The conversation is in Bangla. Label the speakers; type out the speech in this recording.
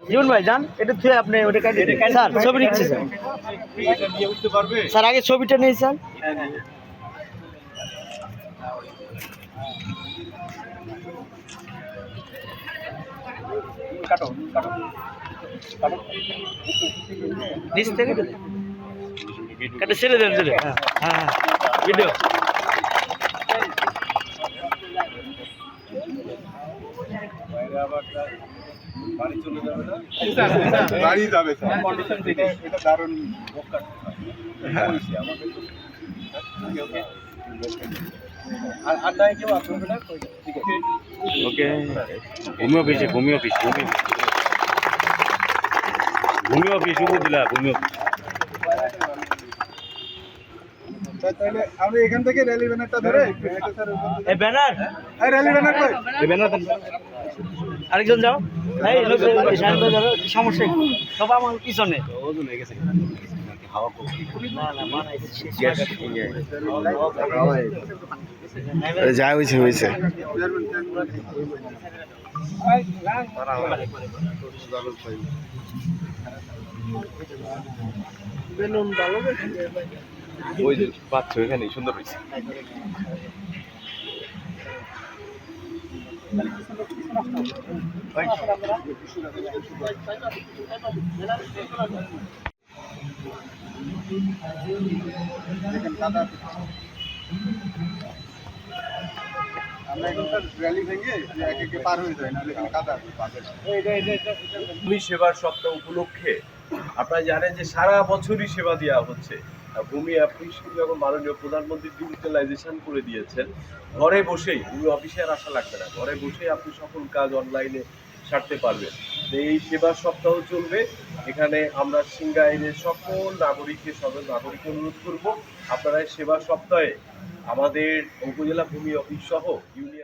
Speaker 1: জীবন ভাই যান এটা থুয়ে আপনি ওটা কাটিয়ে স্যার ছবি নিচ্ছি স্যার স্যার আগে ছবিটা নেই স্যার নিচ থেকে কাটে ছেড়ে দেন ছেড়ে হ্যাঁ হ্যাঁ ভিডিও
Speaker 2: বাড়ি চলে যাবে না বাড়ি যাবে এটা দারুণ
Speaker 3: ओके घूमी ऑफिस है घूमी ऑफिस को दिला घूमी ऑफिस
Speaker 2: তাহলে আমরা এখান থেকে র্যালি ব্যানারটা ধরে
Speaker 1: এই ব্যানার
Speaker 2: এই র্যালি ব্যানার কই
Speaker 1: এই ব্যানার দেন আরেকজন যাও এই লোক শাইন ভাই যাবে সমস্যা কি সব আমার পিছনে
Speaker 3: ওজন হয়ে গেছে হাওয়া কম
Speaker 1: না না বানাইছে
Speaker 3: যা হয়েছে হয়েছে
Speaker 1: বেলুন ভালো
Speaker 3: ওই যে পাচ্ছ এখানে সুন্দর হয়েছে
Speaker 2: আমরা এখন র্যালি ভেঙে এক একে পার হয়ে যায় নাহলে এখানে কাদা
Speaker 4: ভূমি সেবার সপ্তাহ উপলক্ষে আপনারা জানেন যে সারা বছরই সেবা দেওয়া হচ্ছে। ভূমি অফিসকে যখন মাননীয় প্রধানমন্ত্রী ডিজিটালাইজেশন করে দিয়েছেন, ঘরে বসেই ভূমি অফিসে আর আসা লাগবে না, ঘরে বসেই আপনি সকল কাজ অনলাইনে সারতে পারবেন। তো এই সেবা সপ্তাহ চলবে। এখানে আমরা সিংগাইরের সকল নাগরিককে নাগরিককে অনুরোধ করব আপনারা এই সেবা সপ্তাহে আমাদের উপজেলা ভূমি অফিস সহ ইউনিয়ন